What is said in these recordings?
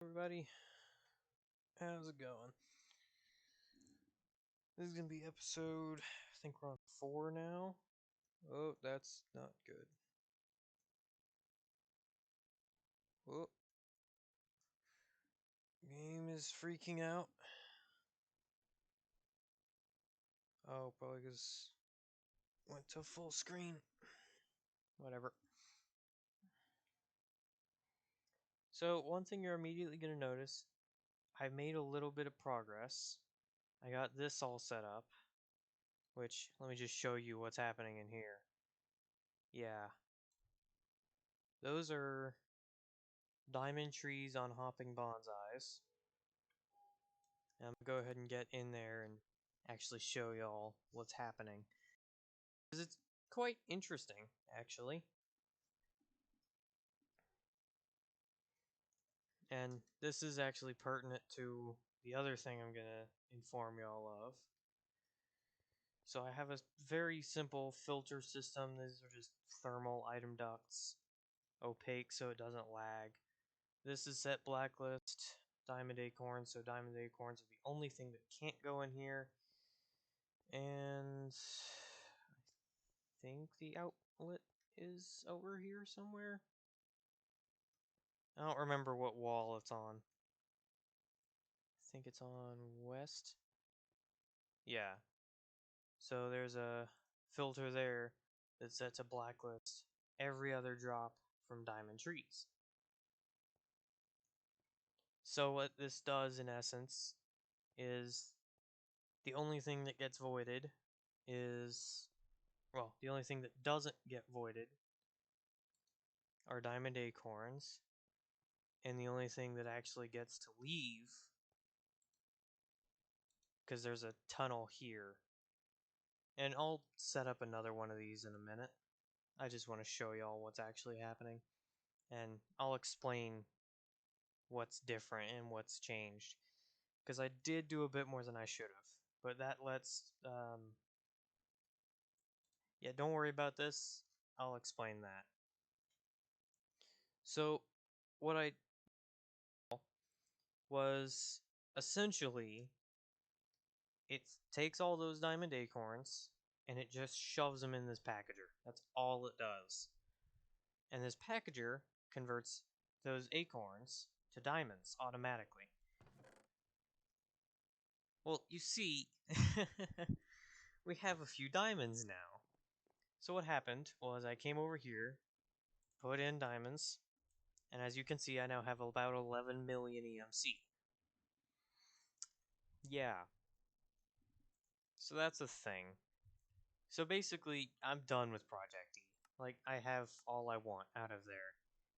Everybody, how's it going? This is gonna be episode, I think we're on 4 now. Oh, that's not good. Oh, game is freaking out. Oh, probably because went to full screen. Whatever. So, one thing you're immediately gonna notice, I made a little bit of progress. I got this all set up, which, let me just show you what's happening in here. Yeah. Those are diamond trees on hopping bonsais. I'm gonna go ahead and get in there and actually show y'all what's happening. Because it's quite interesting, actually. And this is actually pertinent to the other thing I'm gonna inform y'all of. So I have a very simple filter system. These are just thermal item ducts, opaque so it doesn't lag. This is set blacklist, diamond acorns, so diamond acorns are the only thing that can't go in here. And I think the outlet is over here somewhere. I don't remember what wall it's on. I think it's on west. Yeah. So there's a filter there that's set to blacklist every other drop from diamond trees. So what this does in essence is the only thing that gets voided is, well, the only thing that doesn't get voided are diamond acorns, and the only thing that actually gets to leave, because there's a tunnel here. And I'll set up another one of these in a minute. I just want to show y'all what's actually happening. And I'll explain what's different and what's changed. Because I did do a bit more than I should have. But that lets... yeah, don't worry about this. I'll explain that. So, what I was essentially, it takes all those diamond acorns and it just shoves them in this packager. That's all it does. And this packager converts those acorns to diamonds automatically. Well, you see, we have a few diamonds now. So what happened was I came over here, put in diamonds, and as you can see, I now have about 11 million EMC. Yeah. So that's a thing. So basically, I'm done with Project E. Like, I have all I want out of there.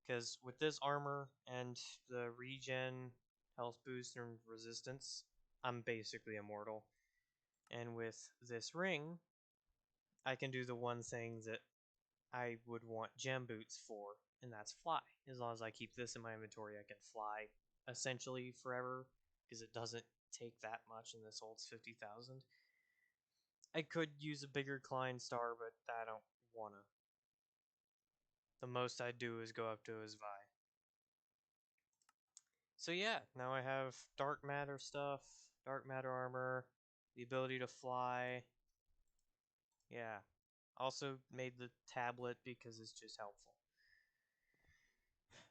Because with this armor and the regen, health boost, and resistance, I'm basically immortal. And with this ring, I can do the one thing that I would want gem boots for, and that's fly. As long as I keep this in my inventory, I can fly essentially forever, because it doesn't take that much, and this holds 50,000. I could use a bigger Klein star, but I don't wanna. The most I do is go up to his Vi. So yeah, now I have dark matter stuff, dark matter armor, the ability to fly. Yeah. Also made the tablet because it's just helpful.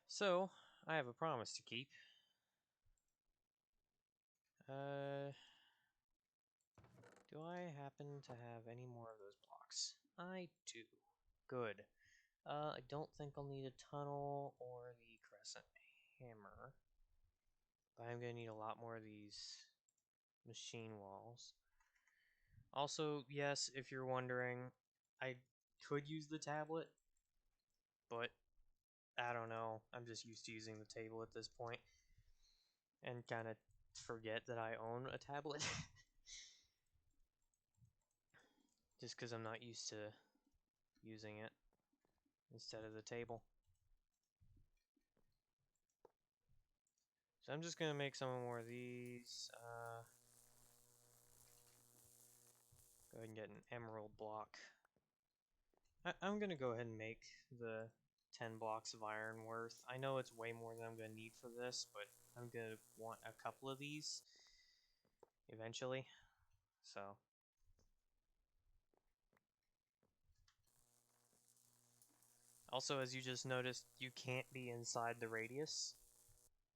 So, I have a promise to keep. Do I happen to have any more of those blocks? I do. Good. I don't think I'll need a tunnel or the crescent hammer. But I'm gonna need a lot more of these machine walls. Also, yes, if you're wondering, I could use the tablet, but I don't know. I'm just used to using the table at this point, and kind of forget that I own a tablet. Just because I'm not used to using it instead of the table. So I'm just going to make some more of these. Go ahead and get an emerald block. I'm going to go ahead and make the 10 blocks of iron worth. I know it's way more than I'm going to need for this, but I'm going to want a couple of these eventually. So also, as you just noticed, you can't be inside the radius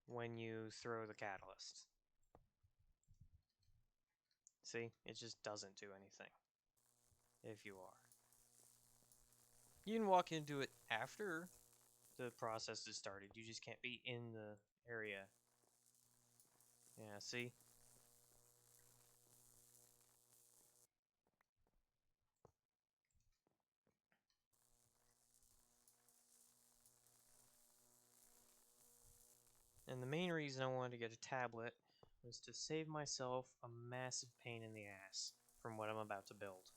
when you throw the catalyst. See? It just doesn't do anything if you are. You can walk into it after the process is started. You just can't be in the area. Yeah, see? And the main reason I wanted to get a tablet was to save myself a massive pain in the ass from what I'm about to build.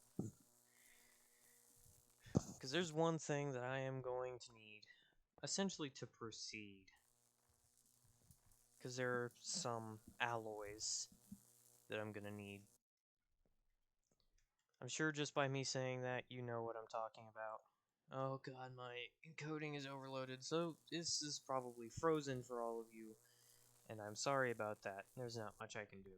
Because there's one thing that I am going to need, essentially to proceed. Because there are some alloys that I'm going to need. I'm sure just by me saying that, you know what I'm talking about. Oh god, my encoding is overloaded, so this is probably frozen for all of you. And I'm sorry about that. There's not much I can do.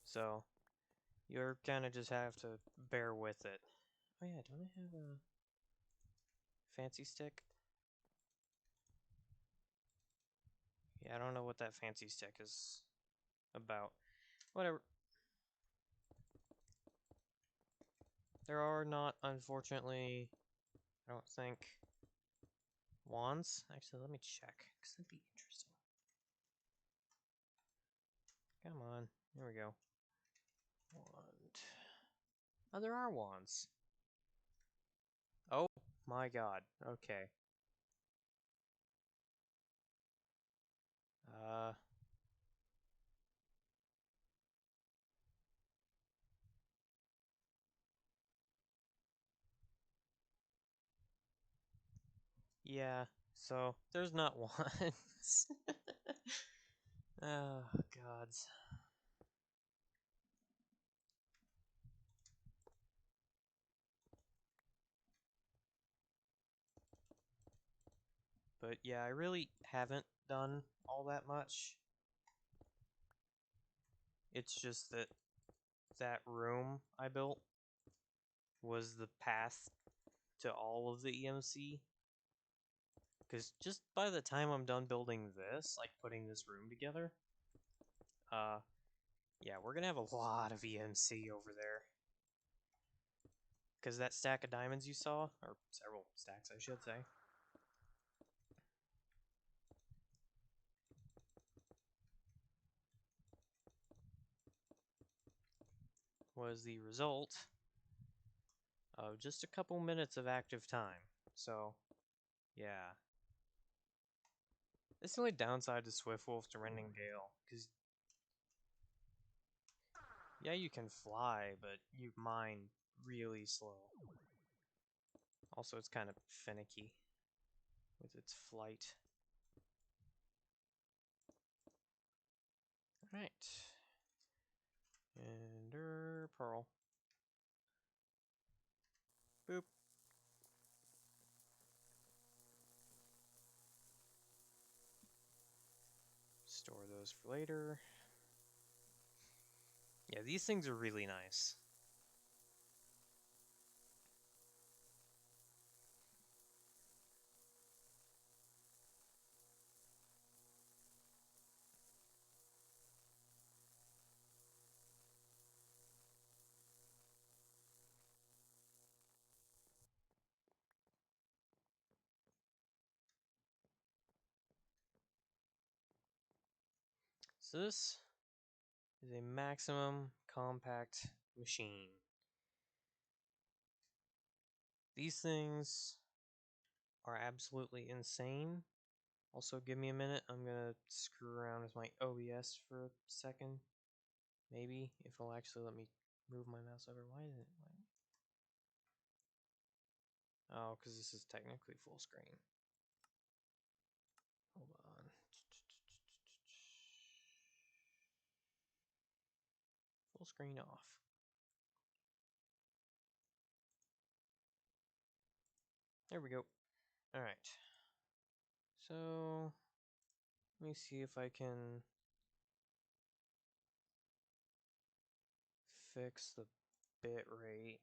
So, you're gonna just have to bear with it. Oh yeah, don't I have a fancy stick? Yeah, I don't know what that fancy stick is about. Whatever. There are not, unfortunately, I don't think, wands. Actually, let me check, because that'd be interesting. Come on. There we go. Wand. Oh, there are wands. Oh my god. Okay. Uh. Yeah. So there's not wands. Oh gods. But yeah, I really haven't done all that much. It's just that that room I built was the path to all of the EMC. Because just by the time I'm done building this, like putting this room together, yeah, we're gonna have a lot of EMC over there. Because that stack of diamonds you saw, or several stacks I should say, was the result of just a couple minutes of active time. So, yeah. It's the only downside to Swiftwolf to Rending Gale, because yeah, you can fly, but you mine really slow. Also, it's kind of finicky with its flight. Alright. Ender Pearl. Boop. Store those for later. Yeah, these things are really nice. So this is a maximum compact machine. These things are absolutely insane. Also, give me a minute. I'm gonna screw around with my OBS for a second. Maybe, if it'll actually let me move my mouse over. Why isn't it? Oh, because this is technically full screen. Hold on. Full full screen off. There we go. Alright. So, let me see if I can fix the bit rate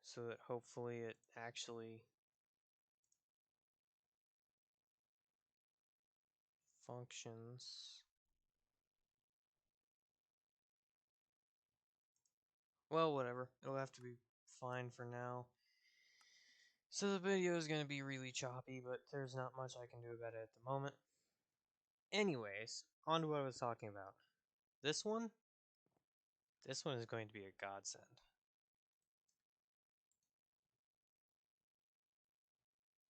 so that hopefully it actually functions. Well, whatever. It'll have to be fine for now. So the video is going to be really choppy, but there's not much I can do about it at the moment. Anyways, on to what I was talking about. This one is going to be a godsend.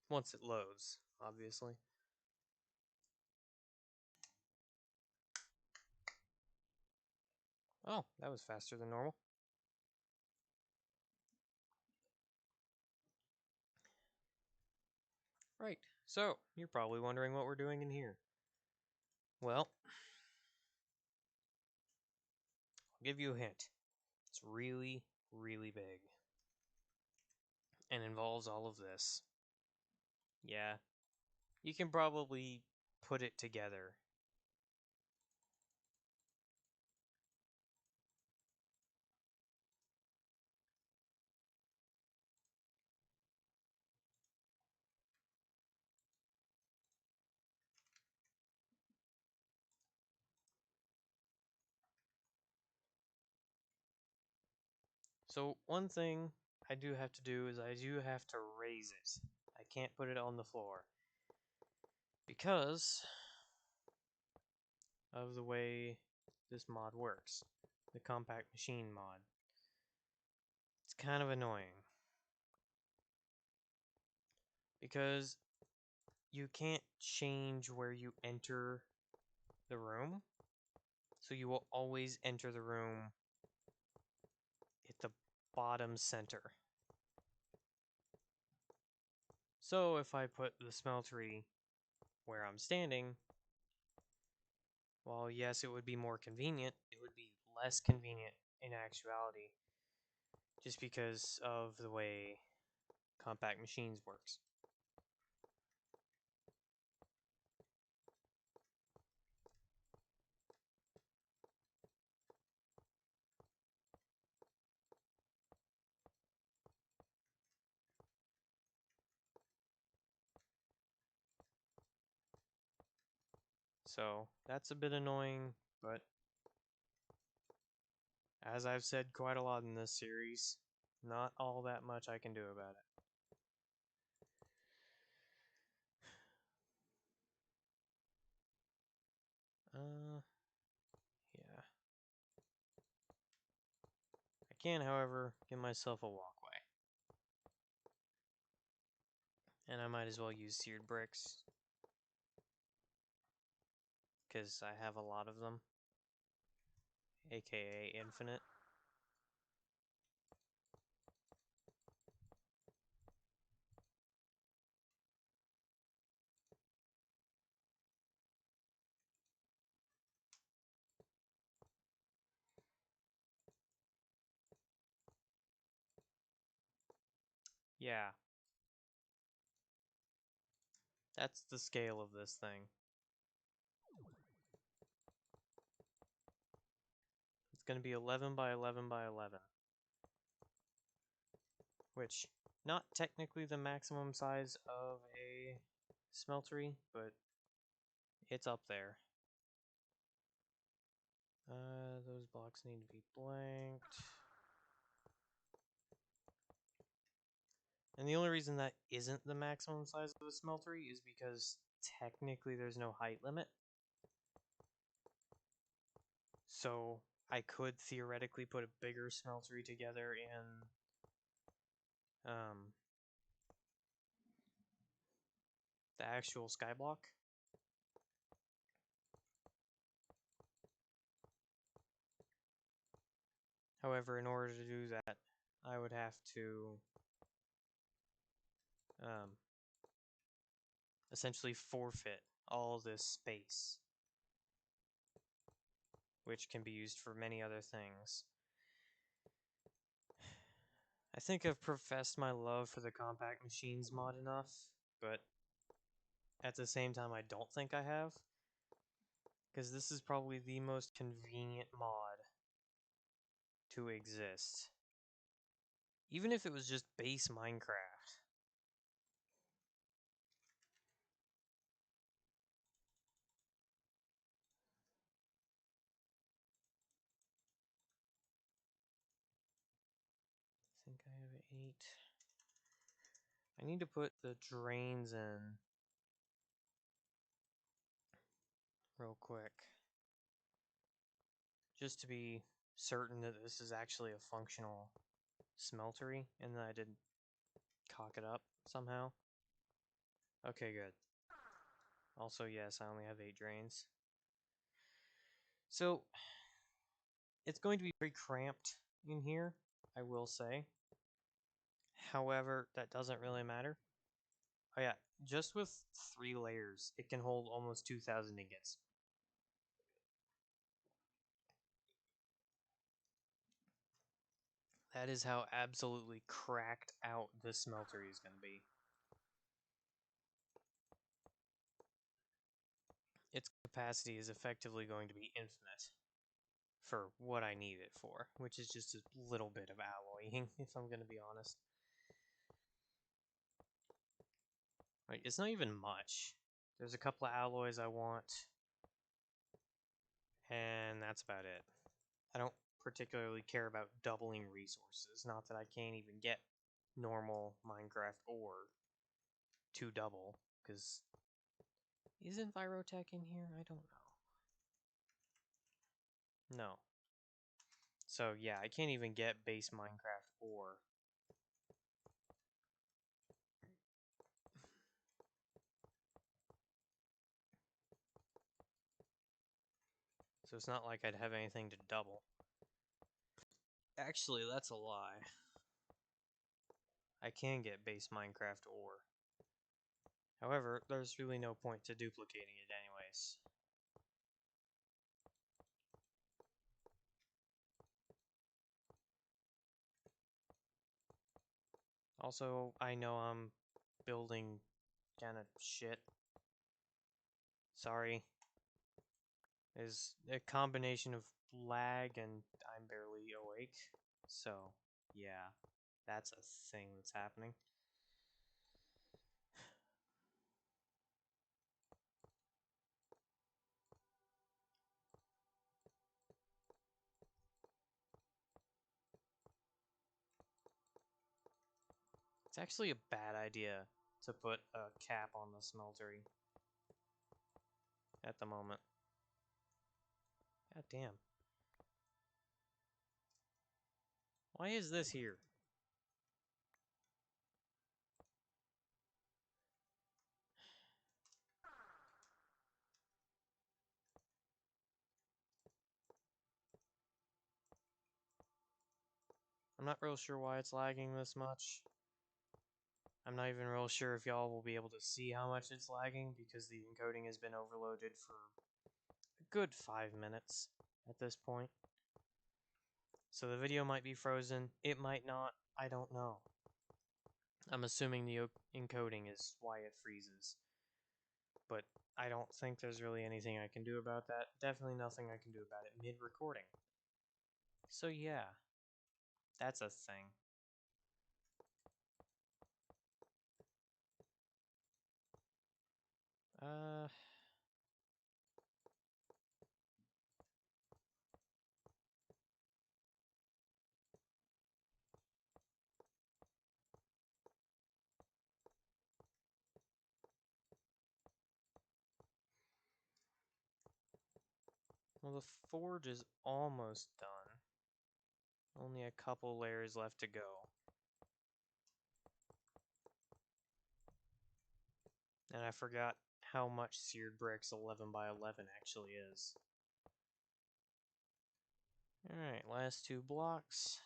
Once it loads, obviously. Oh, that was faster than normal. Right, so you're probably wondering what we're doing in here. Well, I'll give you a hint. It's really, really big. And involves all of this. Yeah, you can probably put it together. So one thing I do have to do is I do have to raise it. I can't put it on the floor. Because of the way this mod works. The compact machine mod. It's kind of annoying. Because you can't change where you enter the room. So you will always enter the room at the bottom center. So if I put the smeltery where I'm standing, while yes, it would be more convenient, it would be less convenient in actuality, just because of the way compact machines works. So that's a bit annoying, but as I've said quite a lot in this series, not all that much I can do about it. Yeah. I can, however, give myself a walkway. And I might as well use seared bricks, because I have a lot of them, aka infinite. Yeah. That's the scale of this thing. It's going to be 11 by 11 by 11. Which, not technically the maximum size of a smeltery, but it's up there. Those blocks need to be blanked. And the only reason that isn't the maximum size of a smeltery is because technically there's no height limit. So I could theoretically put a bigger smeltery together in the actual skyblock. However, in order to do that, I would have to essentially forfeit all this space. which can be used for many other things. I think I've professed my love for the compact machines mod enough, but at the same time I don't think I have, because this is probably the most convenient mod to exist. Even if it was just base Minecraft. I think I have 8. I need to put the drains in real quick, just to be certain that this is actually a functional smeltery and that I didn't cock it up somehow. Okay, good. Also, yes, I only have 8 drains. So, it's going to be very cramped in here, I will say. However, that doesn't really matter. Oh yeah, just with 3 layers, it can hold almost 2,000 ingots. That is how absolutely cracked out this smeltery is going to be. Its capacity is effectively going to be infinite for what I need it for, which is just a little bit of alloying, if I'm going to be honest. Like, it's not even much. There's a couple of alloys I want, and that's about it. I don't particularly care about doubling resources, not that I can't even get normal Minecraft ore to double, because isn't Virotech in here? I don't know. No. So yeah, I can't even get base Minecraft ore. So it's not like I'd have anything to double. Actually, that's a lie. I can get base Minecraft ore. However, there's really no point to duplicating it anyways. Also, I know I'm building kind of shit. Sorry. There's a combination of lag and I'm barely awake. So, yeah, that's a thing that's happening. It's actually a bad idea to put a cap on the smeltery at the moment. God damn. Why is this here? I'm not real sure why it's lagging this much. I'm not even real sure if y'all will be able to see how much it's lagging because the encoding has been overloaded for a good 5 minutes at this point. So the video might be frozen, it might not, I don't know. I'm assuming the encoding is why it freezes. But I don't think there's really anything I can do about that. Definitely nothing I can do about it mid-recording. So yeah, that's a thing. Well, the forge is almost done. Only a couple layers left to go. And I forgot how much seared bricks 11 by 11 actually is. Alright, last 2 blocks.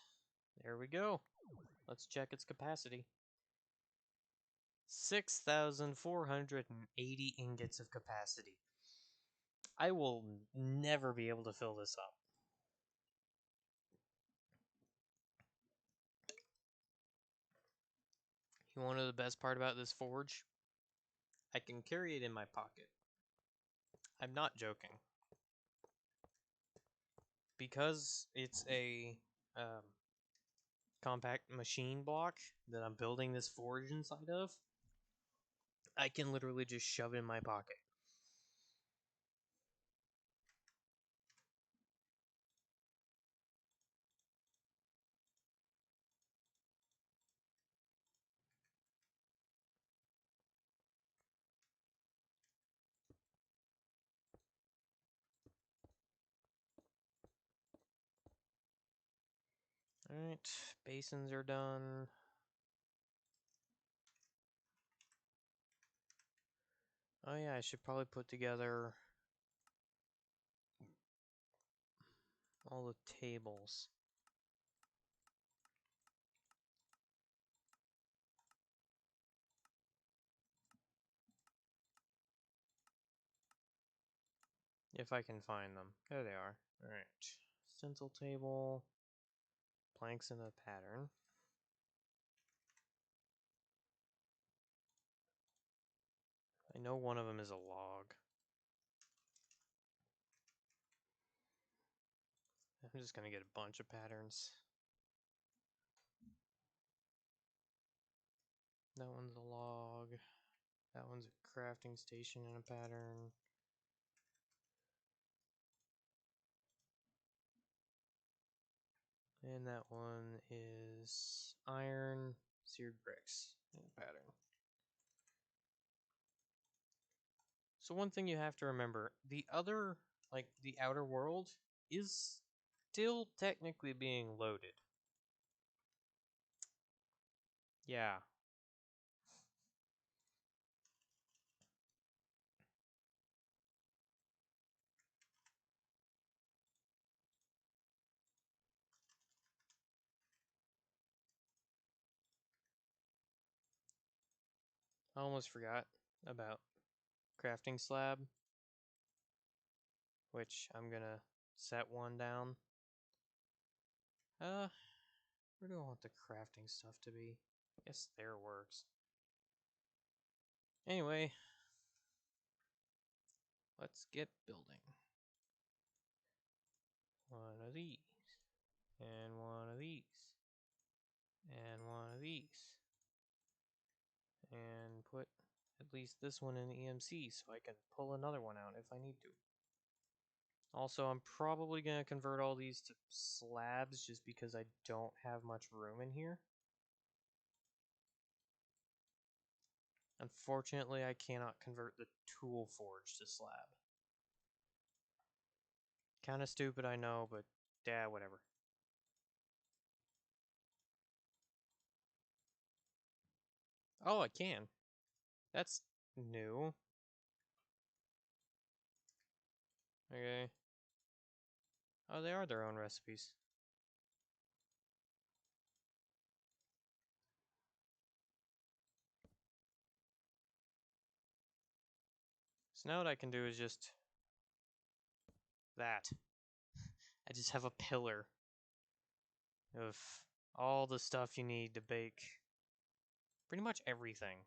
There we go. Let's check its capacity. 6,480 ingots of capacity. I will never be able to fill this up. You want to know the best part about this forge? I can carry it in my pocket. I'm not joking. Because it's a compact machine block that I'm building this forge inside of, I can literally just shove it in my pocket. Alright, basins are done. Oh yeah, I should probably put together all the tables. If I can find them. There they are. Alright. Stencil table. Planks in a pattern. I know one of them is a log. I'm just gonna get a bunch of patterns. That one's a log. That one's a crafting station and a pattern. And that one is iron, seared bricks, and a pattern. So one thing you have to remember, the other, like the outer world, is still technically being loaded. Yeah. I almost forgot about crafting slab, which I'm gonna set one down. Where do I want the crafting stuff to be? I guess there works. Anyway, let's get building. One of these, and one of these, and one of these, and put at least this one in EMC so I can pull another one out if I need to. Also, I'm probably going to convert all these to slabs just because I don't have much room in here. Unfortunately, I cannot convert the tool forge to slab. Kind of stupid, I know, but yeah, whatever. Oh, I can. That's new. Okay. Oh, they are their own recipes. So now what I can do is just that. I just have a pillar of all the stuff you need to bake pretty much everything,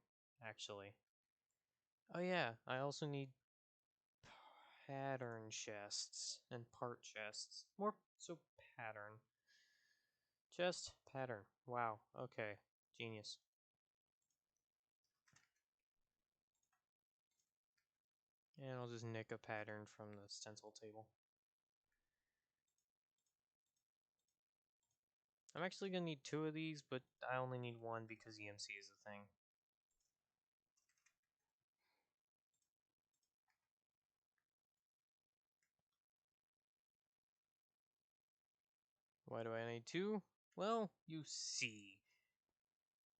actually. Oh yeah, I also need pattern chests and part chests. More so pattern. Chest, pattern. Wow, okay. Genius. And I'll just nick a pattern from the stencil table. I'm actually gonna need two of these, but I only need one because EMC is a thing. Why do I need two? Well, you see.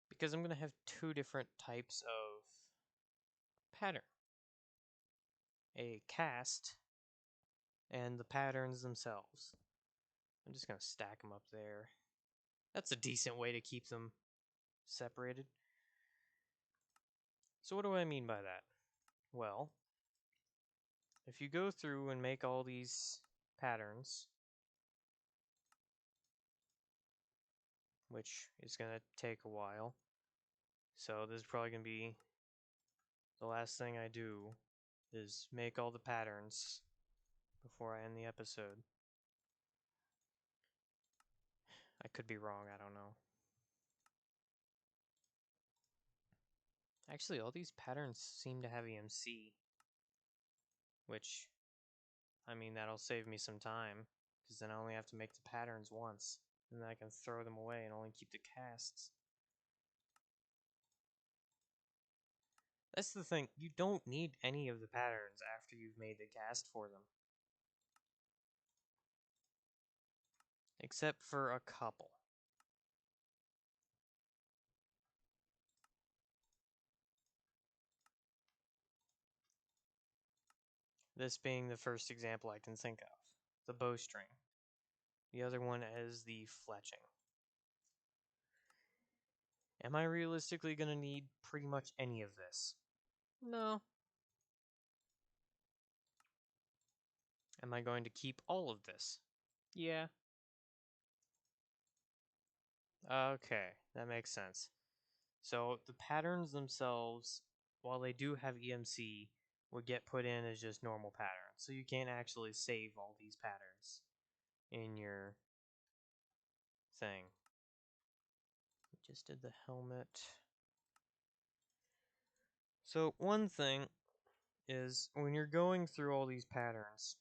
Because I'm going to have two different types of pattern. A cast and the patterns themselves. I'm just going to stack them up there. That's a decent way to keep them separated. So what do I mean by that? Well, if you go through and make all these patterns, which is going to take a while, so this is probably going to be the last thing I do, is make all the patterns before I end the episode. I could be wrong, I don't know. Actually, all these patterns seem to have EMC, which, I mean, that'll save me some time, because then I only have to make the patterns once, and then I can throw them away and only keep the casts. That's the thing, you don't need any of the patterns after you've made the cast for them. Except for a couple. This being the first example I can think of, the bowstring. The other one is the fletching. Am I realistically going to need pretty much any of this? No. Am I going to keep all of this? Yeah. Okay, that makes sense. So the patterns themselves, while they do have EMC, would get put in as just normal patterns. So you can't actually save all these patterns in your thing. We just did the helmet. So one thing is when you're going through all these patterns,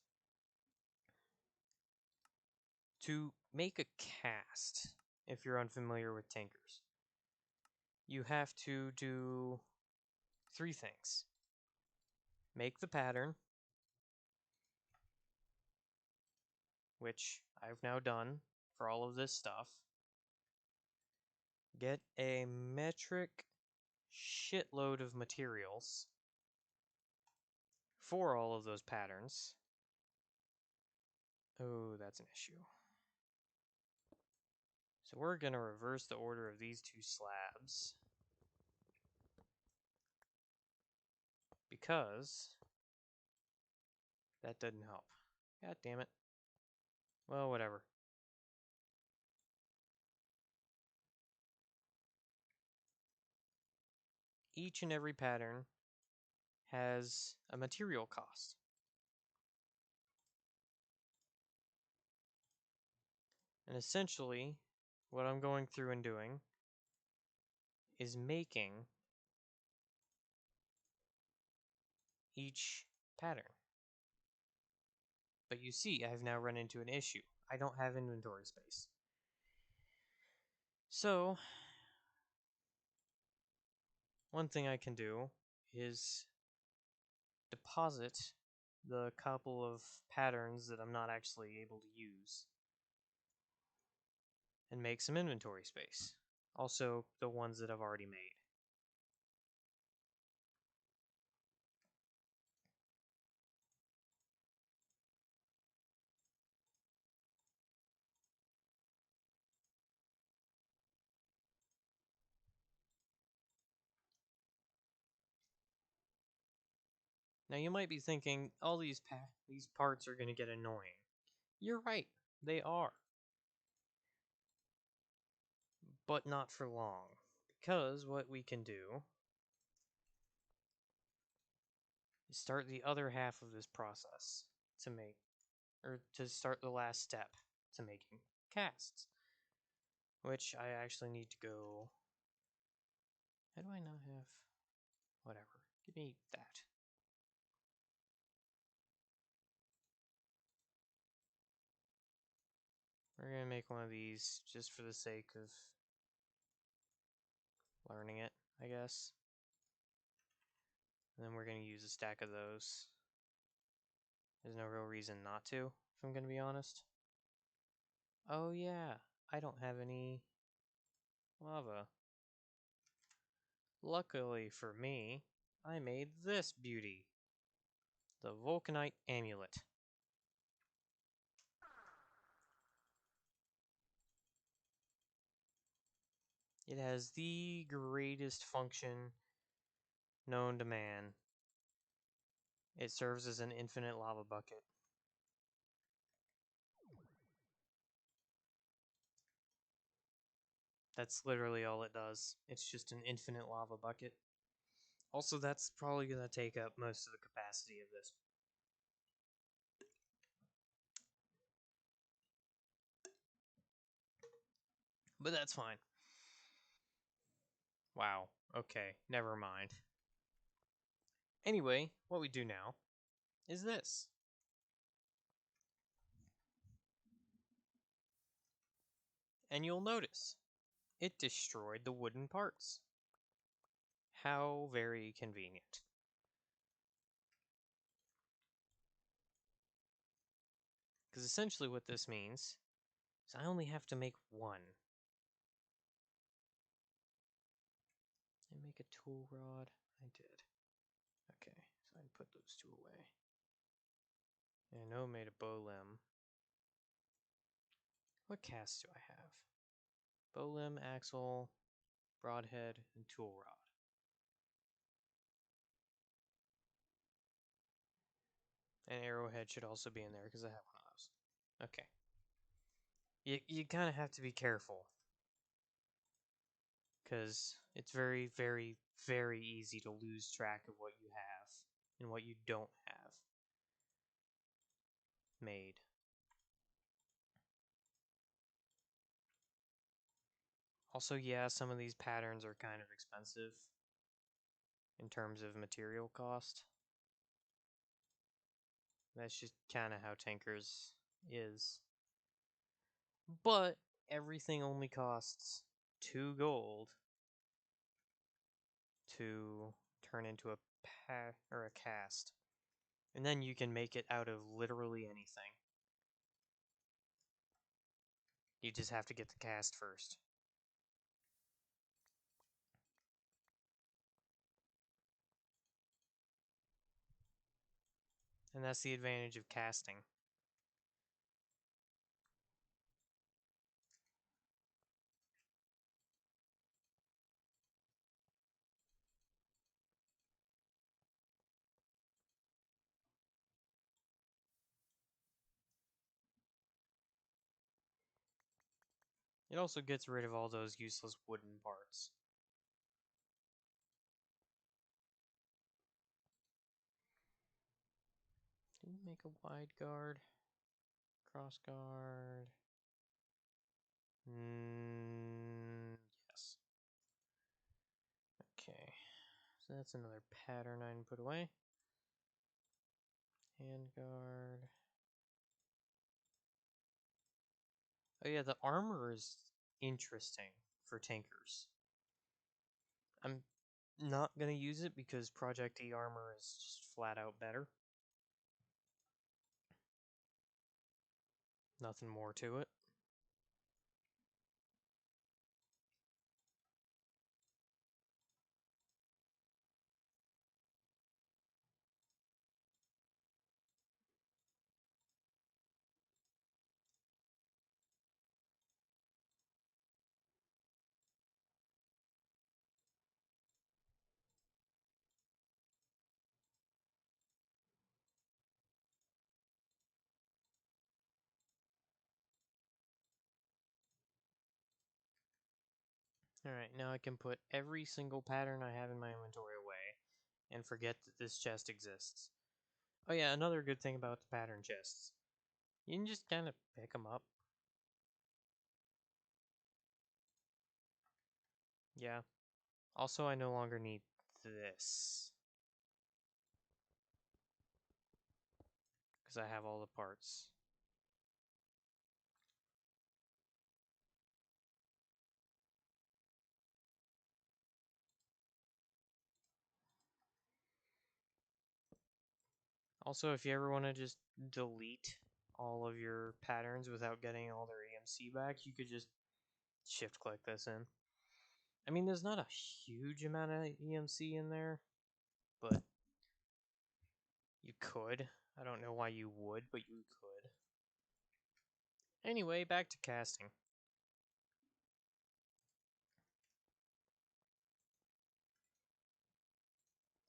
to make a cast, if you're unfamiliar with Tinkers, you have to do 3 things. Make the pattern, which I've now done for all of this stuff. Get a metric shitload of materials for all of those patterns. Oh, that's an issue. So we're going to reverse the order of these 2 slabs, because that didn't help. God damn it. Well, whatever. Each and every pattern has a material cost. And essentially, what I'm going through and doing is making each pattern. But you see, I've now run into an issue. I don't have inventory space. So, one thing I can do is deposit the couple of patterns that I'm not actually able to use and make some inventory space. Also, the ones that I've already made. Now you might be thinking, all these parts are going to get annoying. You're right, they are. But not for long. Because what we can do is start the other half of this process to make, or to start the last step to making casts. Which I actually need to go. How do I not have. Whatever. Give me that. We're going to make one of these just for the sake of learning it, I guess. And then we're going to use a stack of those. There's no real reason not to, if I'm going to be honest. Oh yeah, I don't have any lava. Luckily for me, I made this beauty. The Vulcanite Amulet. It has the greatest function known to man. It serves as an infinite lava bucket. That's literally all it does. It's just an infinite lava bucket. Also, that's probably going to take up most of the capacity of this. But that's fine. Wow. Okay, never mind. Anyway, what we do now is this. And you'll notice it destroyed the wooden parts. How very convenient. Because essentially what this means is I only have to make one. And make a tool rod. I did. Okay, so I put those two away. And I know I made a bow limb. What casts do I have? Bow limb, axle, broadhead, and tool rod. And arrowhead should also be in there because I have one of those. Okay. You kind of have to be careful. Because it's very, very, very easy to lose track of what you have and what you don't have made. Also, yeah, some of these patterns are kind of expensive in terms of material cost. That's just kind of how Tankers is. But everything only costs 2 gold to turn into a or a cast. And then you can make it out of literally anything. You just have to get the cast first. And that's the advantage of casting. It also gets rid of all those useless wooden parts. Did we make a wide guard? Cross guard? Yes. Okay. So that's another pattern I can put away. Hand guard. Oh yeah, the armor is interesting for tankers. I'm not going to use it because Project E armor is just flat out better. Nothing more to it. Alright, now I can put every single pattern I have in my inventory away and forget that this chest exists. Oh yeah, another good thing about the pattern chests. You can just kind of pick them up. Yeah. Also, I no longer need this. Because I have all the parts. Also, if you ever want to just delete all of your patterns without getting all their EMC back, you could just shift click this in. I mean, there's not a huge amount of EMC in there, but you could. I don't know why you would, but you could. Anyway, back to casting.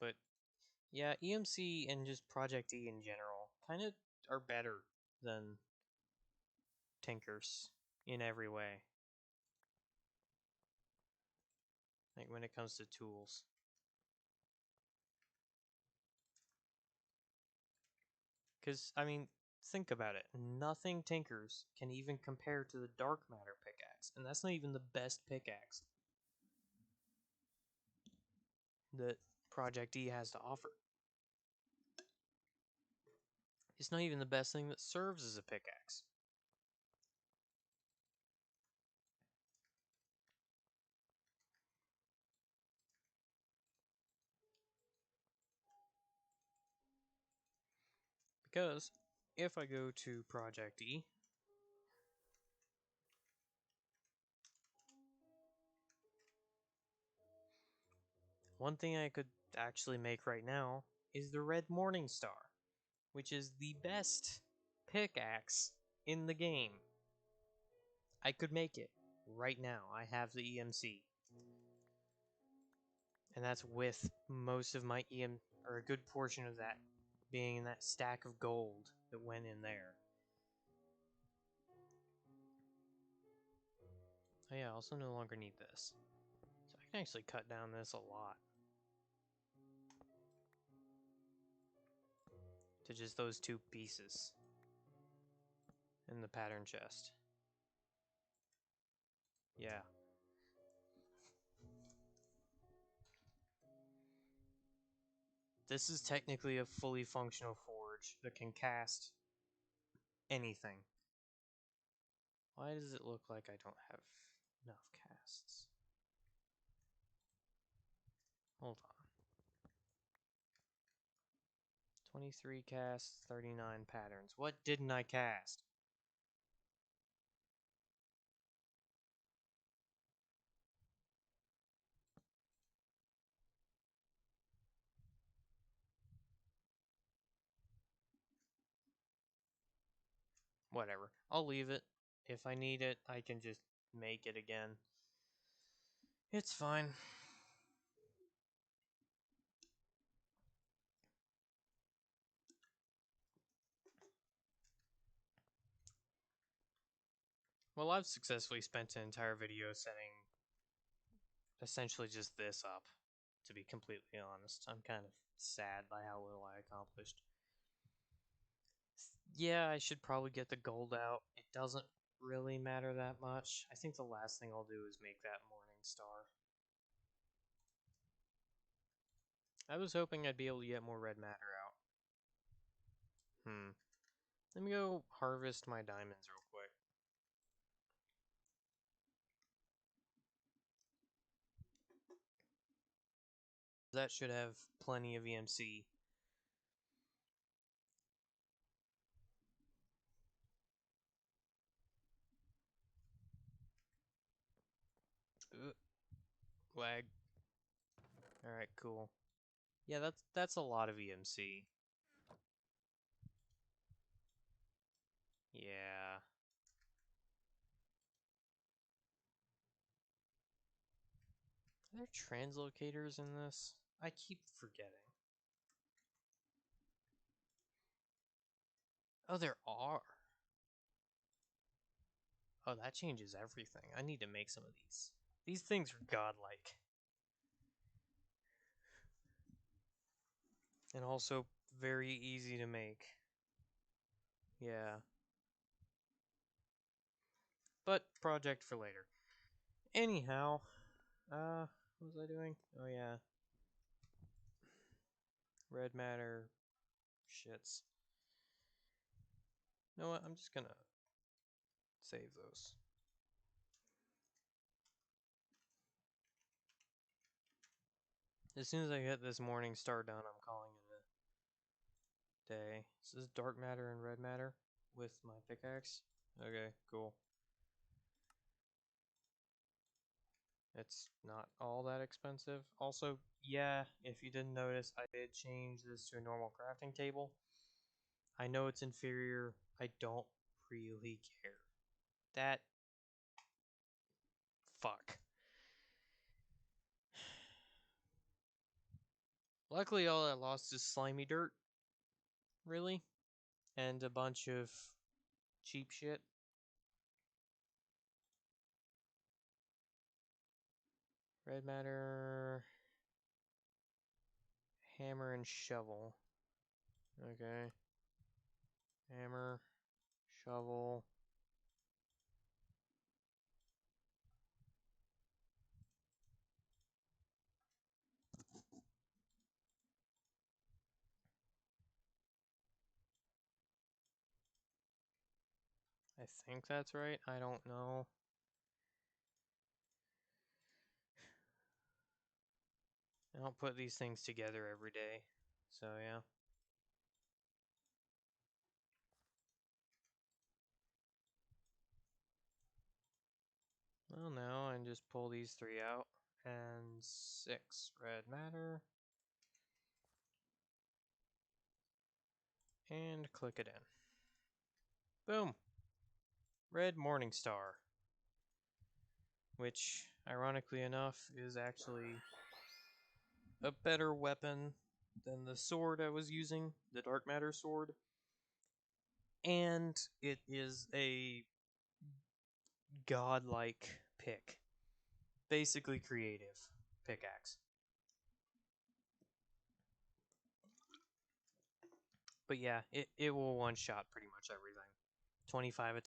But Yeah, EMC and just Project E in general kind of are better than Tinkers in every way. Like when it comes to tools. Because, I mean, think about it. Nothing Tinkers can even compare to the Dark Matter pickaxe. And that's not even the best pickaxe that Project E has to offer. It's not even the best thing that serves as a pickaxe. Because if I go to Project E, one thing I could actually make right now is the Red Morning Star, which is the best pickaxe in the game. I could make it right now. I have the EMC. And that's with most of my or a good portion of that being in that stack of gold that went in there. Oh yeah, I also no longer need this. So I can actually cut down this a lot. To just those two pieces in the pattern chest. Yeah. This is technically a fully functional forge that can cast anything. Why does it look like I don't have enough casts? Hold on. 23 casts, 39 patterns. What didn't I cast? Whatever. I'll leave it. If I need it, I can just make it again. It's fine. Well, I've successfully spent an entire video setting essentially just this up, to be completely honest. I'm kind of sad by how little I accomplished. Yeah, I should probably get the gold out. It doesn't really matter that much. I think the last thing I'll do is make that morning star. I was hoping I'd be able to get more red matter out. Let me go harvest my diamonds real quick. That should have plenty of EMC. Lag. Alright, cool. Yeah, that's a lot of EMC. Yeah. Are there translocators in this? I keep forgetting. Oh, there are. Oh, that changes everything. I need to make some of these. These things are godlike. And also very easy to make. Yeah. But project for later. Anyhow, what was I doing? Oh yeah. Red matter shits. You know what? I'm just gonna save those. As soon as I get this morning star done, I'm calling it a day. This is dark matter and red matter with my pickaxe. Okay, cool. It's not all that expensive. Also, yeah, if you didn't notice, I did change this to a normal crafting table. I know it's inferior. I don't really care. That... Fuck. Luckily, all I lost is slimy dirt, really, and a bunch of cheap shit. Red matter, hammer, and shovel. Okay. Hammer, shovel. I think that's right. I don't know. I don't put these things together every day. So, yeah. Well, now I just pull these 3 out. And 6 red matter. And click it in. Boom! Red Morning Star. Which, ironically enough, is actually a better weapon than the sword I was using, the Dark Matter sword. And it is a godlike pick. Basically creative pickaxe. But yeah, it will one-shot pretty much everything. 25